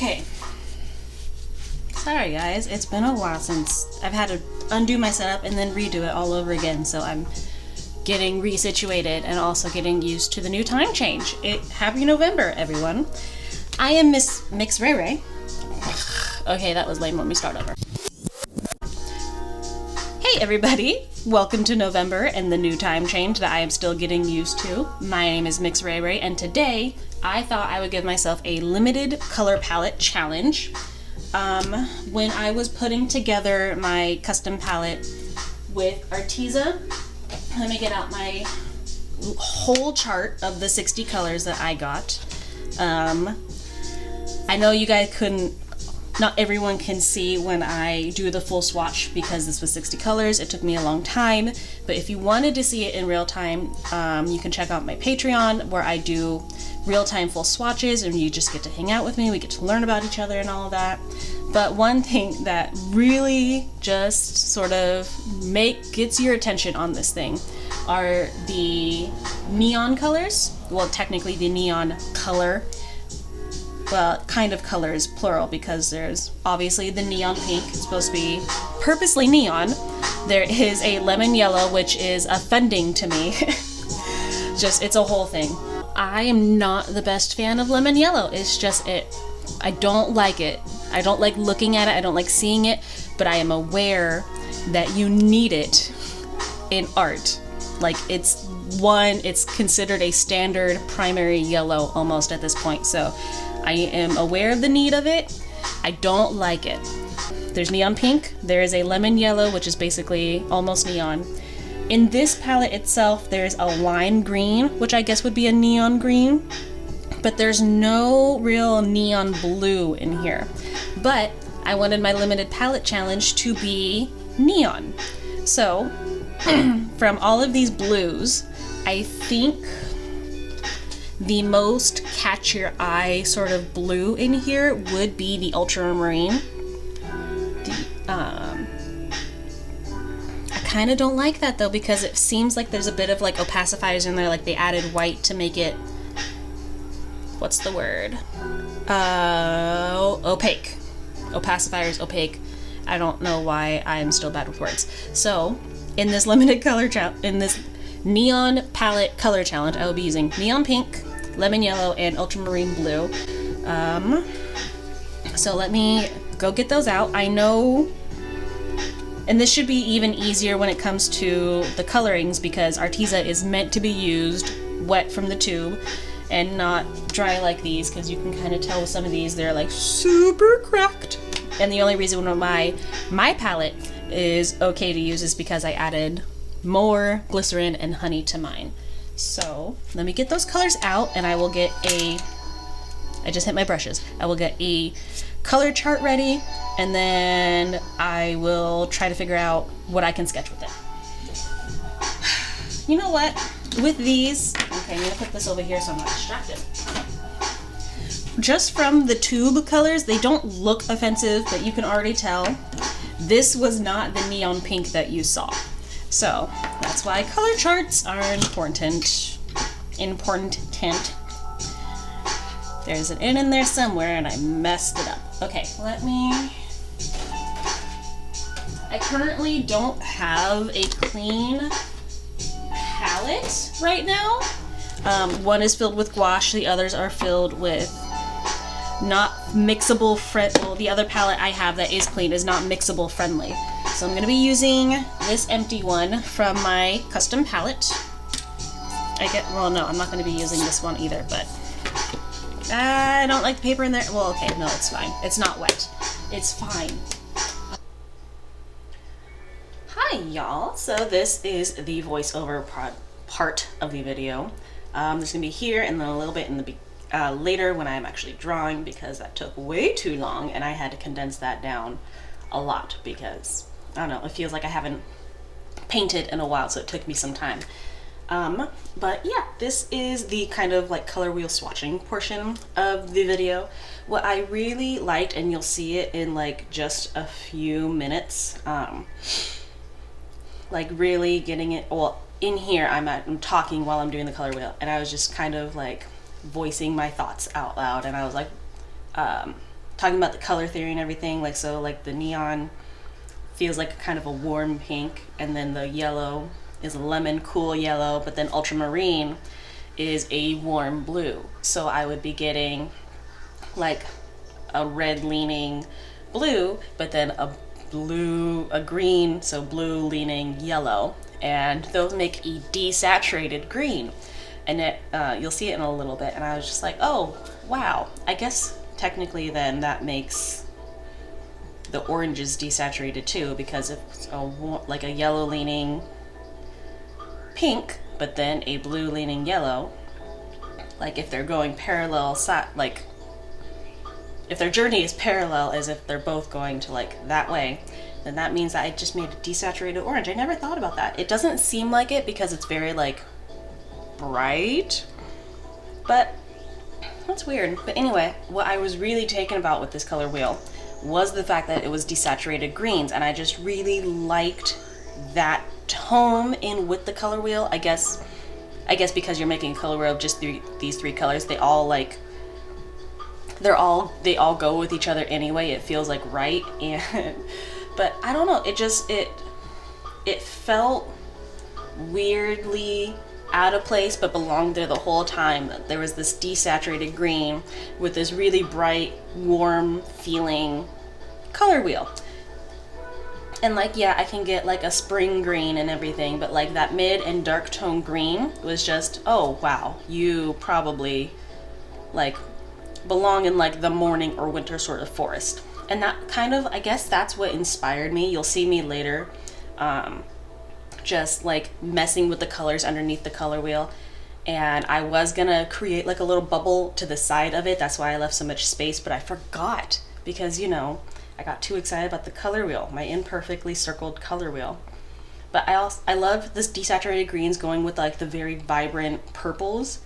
Okay. Sorry guys, it's been a while since I've had to undo my setup and then redo it all over again, so I'm getting resituated and also getting used to the new time change. Happy November, everyone. I am Miss MxRheyRhey. Okay, that was lame. Let me start over. Hey everybody, welcome to November and the new time change that I am still getting used to. My name is MxRheyRhey, and today I thought I would give myself a limited color palette challenge. When I was putting together my custom palette with Arteza, let me get out my whole chart of the 60 colors that I got. I know you guys not everyone can see when I do the full swatch because this was 60 colors. It took me a long time, but if you wanted to see it in real time, you can check out my Patreon where I do real-time full swatches and you just get to hang out with me. We get to learn about each other and all of that. But one thing that really just sort of gets your attention on this thing are the neon colors. Well, technically the neon color. Well, kind of colors, plural, because there's obviously the neon pink, it's supposed to be purposely neon. There is a lemon yellow, which is offending to me. It's a whole thing. I am not the best fan of lemon yellow. It's just I don't like it. I don't like looking at it. I don't like seeing it, but I am aware that you need it in art. Like it's considered a standard primary yellow almost at this point. So I am aware of the need of it. I don't like it. There's neon pink. There is a lemon yellow, which is basically almost neon. In this palette itself, there's a lime green, which I guess would be a neon green, but there's no real neon blue in here. But I wanted my limited palette challenge to be neon. So from all of these blues, I think the most catch your eye sort of blue in here would be the ultramarine. I kind of don't like that though, because it seems like there's a bit of like opacifiers in there, like they added white to make it, what's the word? Opaque. Opacifiers, opaque. I don't know why I'm still bad with words. So in this limited color in this neon palette color challenge, I will be using neon pink, lemon yellow, and ultramarine blue. So let me go get those out. I know, and this should be even easier when it comes to the colorings because Arteza is meant to be used wet from the tube and not dry like these, because you can kind of tell with some of these they're like super cracked. And the only reason why my palette is okay to use is because I added more glycerin and honey to mine. So let me get those colors out and I will get I just hit my brushes. I will get a color chart ready and then I will try to figure out what I can sketch with it. You know what? With these, okay, I'm gonna put this over here so I'm not distracted. Just from the tube colors, they don't look offensive, but you can already tell this was not the neon pink that you saw. So that's why color charts are important. There's an N in there somewhere and I messed it up. Okay, I currently don't have a clean palette right now. One is filled with gouache, the others are filled with not mixable well, the other palette I have that is clean is not mixable friendly. So I'm going to be using this empty one from my custom palette. Well, no, I'm not going to be using this one either, but I don't like the paper in there. Well, okay, no, it's fine. It's not wet. It's fine. Hi, y'all. So this is the voiceover part of the video. There's going to be here and then a little bit in the later when I'm actually drawing, because that took way too long and I had to condense that down a lot because, I don't know, it feels like I haven't painted in a while, so it took me some time. But yeah, this is the kind of like color wheel swatching portion of the video. What I really liked, and you'll see it in like just a few minutes, like really getting it, well, in here I'm talking while I'm doing the color wheel, and I was just kind of like voicing my thoughts out loud, and I was like, talking about the color theory and everything, like, so like the neon feels like kind of a warm pink, and then the yellow is a lemon cool yellow, but then ultramarine is a warm blue. So I would be getting like a red leaning blue, but then a green, so blue leaning yellow, and those make a desaturated green. And it you'll see it in a little bit, and I was just like, oh wow, I guess technically then that makes the oranges desaturated too, because it's like a yellow leaning pink, but then a blue leaning yellow, like if they're going parallel, like if their journey is parallel, as if they're both going to like that way, then that means that I just made a desaturated orange. I never thought about that. It doesn't seem like it because it's very like bright, but that's weird. But anyway, what I was really taken about with this color wheel was the fact that it was desaturated greens, and I just really liked that tone in with the color wheel. I guess because you're making a color wheel of just these three colors, they all like they all go with each other anyway. It feels like right. And but I don't know, it felt weirdly out of place, but belonged there the whole time. There was this desaturated green with this really bright, warm feeling color wheel. And like, yeah, I can get like a spring green and everything, but like that mid and dark tone green was just, oh wow, you probably like belong in like the morning or winter sort of forest. And that kind of, I guess that's what inspired me. You'll see me later just like messing with the colors underneath the color wheel, and I was gonna create like a little bubble to the side of it. That's why I left so much space, but I forgot because, you know, I got too excited about the color wheel, my imperfectly circled color wheel. But I love this desaturated greens going with like the very vibrant purples,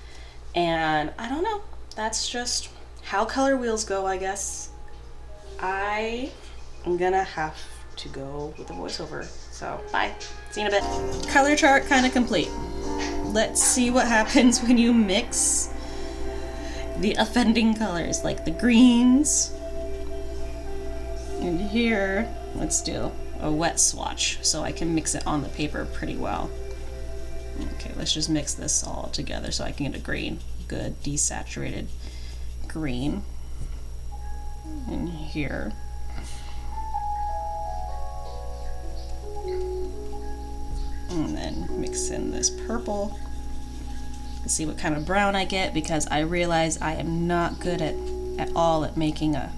and I don't know, that's just how color wheels go, I guess. I am gonna have to go with the voiceover, so bye. See you in a bit. Color chart kind of complete. Let's see what happens when you mix the offending colors, like the greens. And here, let's do a wet swatch so I can mix it on the paper pretty well. Okay, let's just mix this all together so I can get a green, good desaturated green in here. And then mix in this purple to see what kind of brown I get, because I realize I am not good at all at making a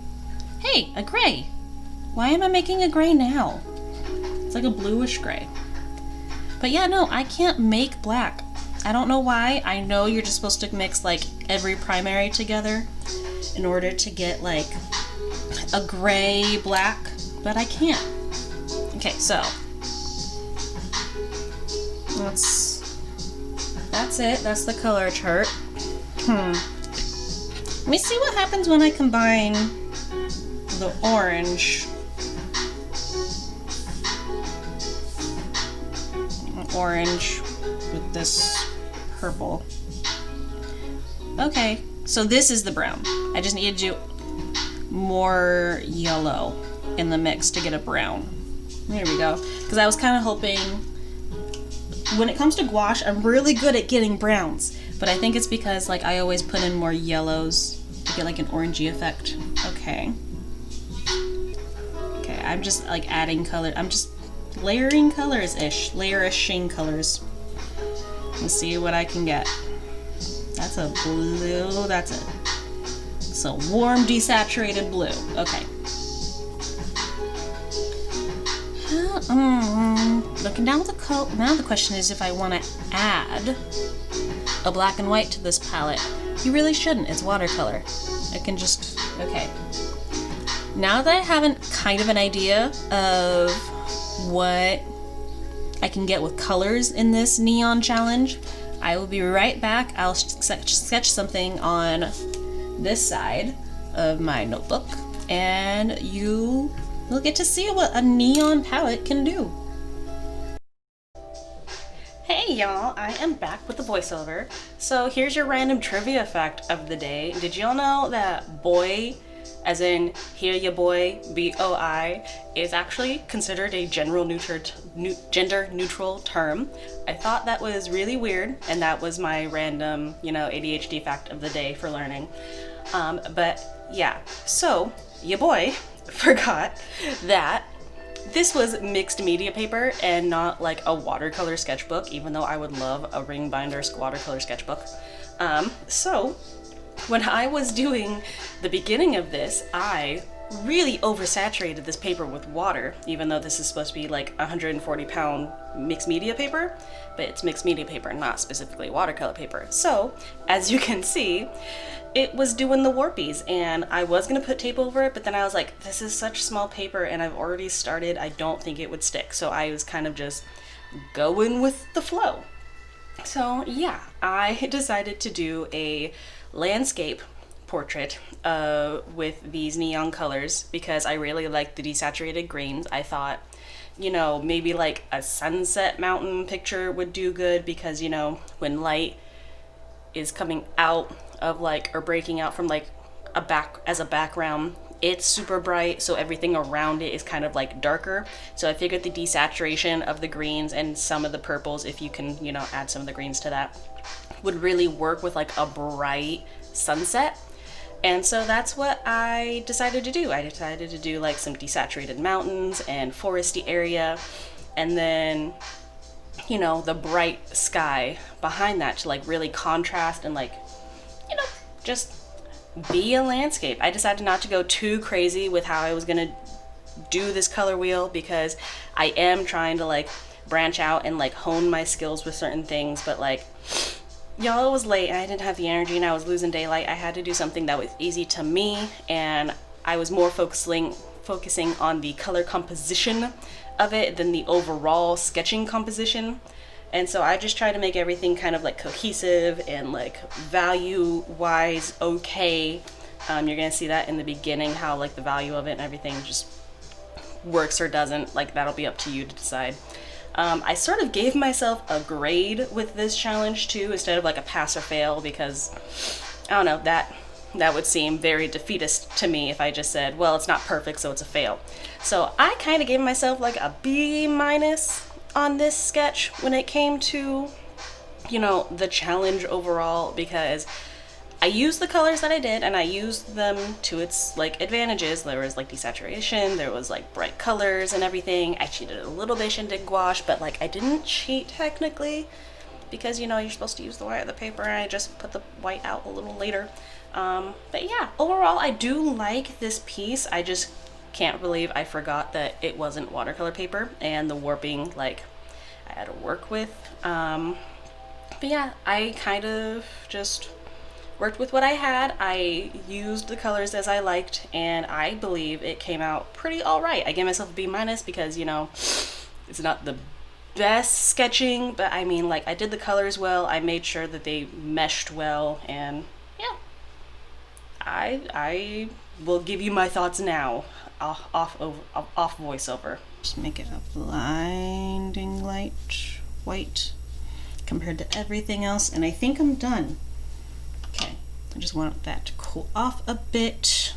gray. Why am I making a gray now? It's like a bluish gray. But yeah, no, I can't make black. I don't know why. I know you're just supposed to mix like every primary together in order to get like a gray black, but I can't. Okay, so that's it. That's the color chart. Let me see what happens when I combine the orange with this purple. Okay, so this is the brown. I just need to do more yellow in the mix to get a brown. There we go. Because I was kind of hoping, when it comes to gouache, I'm really good at getting browns, but I think it's because like I always put in more yellows to get like an orangey effect. Okay, I'm just like adding color. I'm just layering colors-ish, layerishing colors. Let's see what I can get. That's a blue, that's it. So warm desaturated blue. Okay. Looking down the coat, now the question is if I want to add a black and white to this palette. You really shouldn't, it's watercolor. I can just, okay. Now that I have kind of an idea of what I can get with colors in this neon challenge, I will be right back. I'll sketch something on this side of my notebook, and you will get to see what a neon palette can do. Hey y'all, I am back with the voiceover. So here's your random trivia fact of the day. Did y'all know that boy as in here ya boy, BOI, is actually considered a gender neutral term. I thought that was really weird, and that was my random, ADHD fact of the day for learning. But yeah, so ya boy forgot that this was mixed media paper and not like a watercolor sketchbook, even though I would love a ring binder watercolor sketchbook. So when I was doing the beginning of this, I really oversaturated this paper with water, even though this is supposed to be like 140-pound mixed media paper, but it's mixed media paper, not specifically watercolor paper. So as you can see, it was doing the warpies, and I was gonna put tape over it, but then I was like, this is such small paper and I've already started, I don't think it would stick. So I was kind of just going with the flow. So yeah, I decided to do a landscape portrait with these neon colors because I really liked the desaturated greens. I thought, maybe like a sunset mountain picture would do good because, when light is coming out of or breaking out from a background, it's super bright, so everything around it is kind of darker. So I figured the desaturation of the greens and some of the purples, if you can, add some of the greens to that, would really work with a bright sunset. And so that's what I decided to do. I decided to do some desaturated mountains and foresty area, and then the bright sky behind that to really contrast and just be a landscape. I decided not to go too crazy with how I was gonna do this color wheel because I am trying to branch out and hone my skills with certain things, but y'all, it was late and I didn't have the energy and I was losing daylight. I had to do something that was easy to me, and I was more focusing on the color composition of it than the overall sketching composition. And so I just try to make everything kind of cohesive and value wise okay. You're gonna see that in the beginning, how the value of it and everything just works or doesn't. That'll be up to you to decide. I sort of gave myself a grade with this challenge too, instead of a pass or fail, because I don't know, that would seem very defeatist to me if I just said, well, it's not perfect, so it's a fail. So I kind of gave myself a B- on this sketch when it came to, the challenge overall, because I used the colors that I did and I used them to its advantages. There was desaturation, there was bright colors and everything. I cheated a little bit and did gouache, but I didn't cheat technically because you're supposed to use the white of the paper, and I just put the white out a little later. But yeah, overall I do like this piece. I just can't believe I forgot that it wasn't watercolor paper and the warping I had to work with. But yeah, I kind of just worked with what I had. I used the colors as I liked, and I believe it came out pretty alright. I gave myself a B- because it's not the best sketching, but I mean I did the colors well, I made sure that they meshed well, and yeah, I will give you my thoughts now off voiceover. Just make it a blinding light white compared to everything else, and I think I'm done. Okay, I just want that to cool off a bit.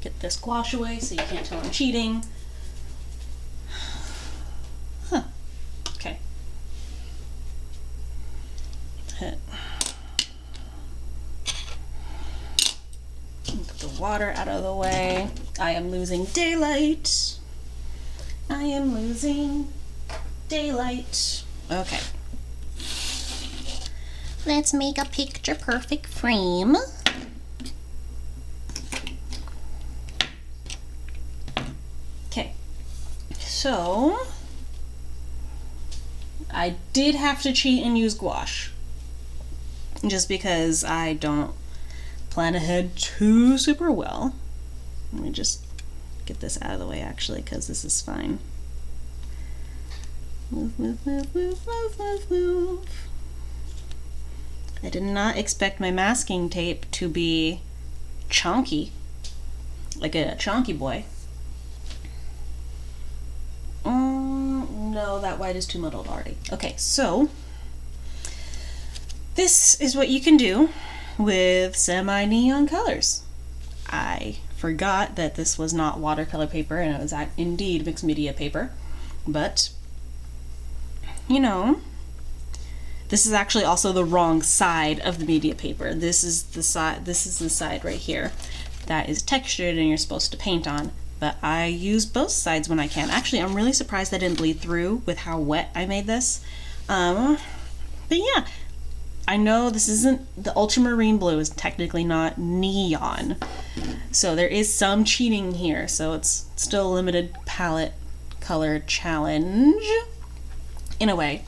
Get this gouache away so you can't tell I'm cheating. Huh. Okay. Put the water out of the way. I am losing daylight. I am losing daylight. Okay. Let's make a picture perfect frame. Okay. So I did have to cheat and use gouache, just because I don't plan ahead too super well. Let me just get this out of the way actually, because this is fine. Move, move, move, move, move, move, move. I did not expect my masking tape to be chonky, like a chonky boy. No, that white is too muddled already. Okay, so this is what you can do with semi-neon colors. I forgot that this was not watercolor paper and it was indeed mixed media paper, but you know, this is actually also the wrong side of the media paper. This is the side right here that is textured and you're supposed to paint on, but I use both sides when I can. Actually, I'm really surprised I didn't bleed through with how wet I made this. But yeah, I know this isn't, the ultramarine blue is technically not neon, so there is some cheating here, so it's still a limited palette color challenge in a way.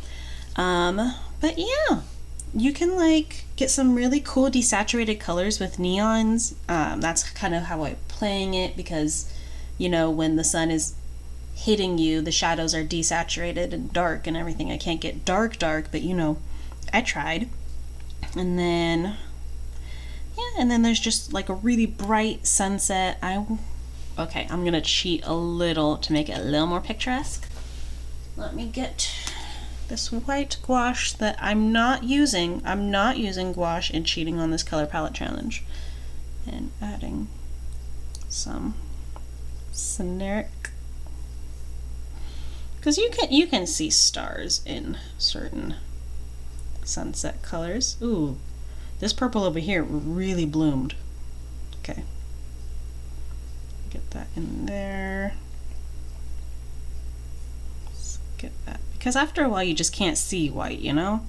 But yeah, you can like get some really cool desaturated colors with neons. That's kind of how I'm playing it, because you know, when the sun is hitting you, the shadows are desaturated and dark and everything. I can't get dark, but you know, I tried. And then, yeah, and then there's just like a really bright sunset. Okay, I'm gonna cheat a little to make it a little more picturesque. Let me get this white gouache that I'm not using. I'm not using gouache and cheating on this color palette challenge. And adding some scenic, because you can see stars in certain sunset colors. Ooh, this purple over here really bloomed. Okay, get that in there. Let's get that, because after a while you just can't see white, you know,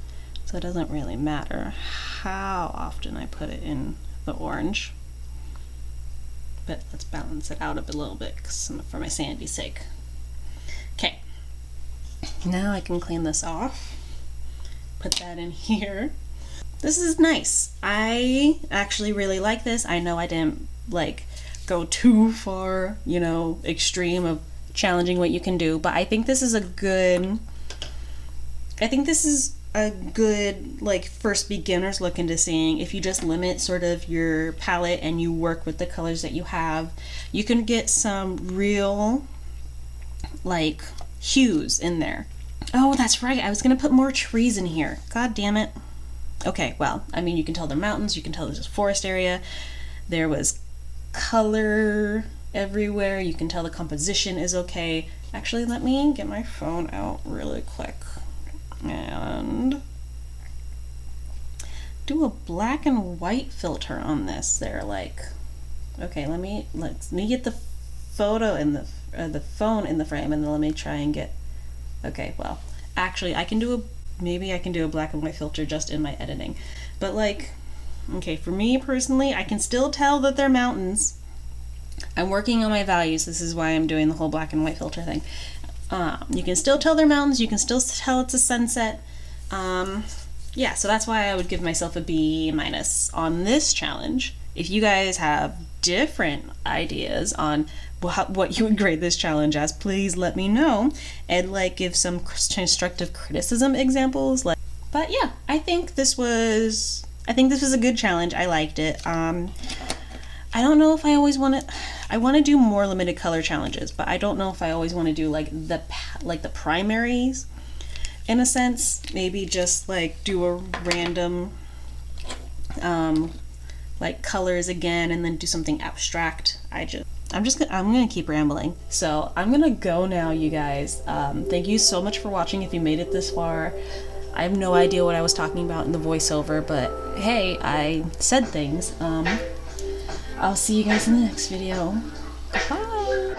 so it doesn't really matter how often I put it in the orange. But let's balance it out a little bit for my sanity's sake. Okay, now I can clean this off. Put that in here. This is nice. I actually really like this. I know I didn't like go too far, you know, extreme of challenging what you can do, but I think this is a good like first beginner's look into seeing. If you just limit sort of your palette and you work with the colors that you have, you can get some real like hues in there. Oh, that's right, I was gonna put more trees in here. God damn it. Okay, well, I mean, you can tell they're mountains, you can tell there's a forest area. There was color everywhere. You can tell the composition is okay. Actually, let me get my phone out really quick and do a black and white filter on this. They're like, okay, let me get the photo in the phone in the frame, and then let me try and get. Okay, well, actually, maybe I can do a black and white filter just in my editing. But like, okay, for me personally, I can still tell that they're mountains. I'm working on my values. This is why I'm doing the whole black and white filter thing. You can still tell they're mountains. You can still tell it's a sunset. Yeah, so that's why I would give myself a B- on this challenge. If you guys have different ideas on what you would grade this challenge as, please let me know and like give some constructive criticism examples. But yeah, I think this was a good challenge. I liked it. I don't know if I always want to. I want to do more limited color challenges, but I don't know if I always want to do like the primaries. In a sense, maybe just like do a random like colors again, and then do something abstract. I'm gonna keep rambling. So I'm gonna go now, you guys. Thank you so much for watching if you made it this far. I have no idea what I was talking about in the voiceover, but hey, I said things. I'll see you guys in the next video. Bye!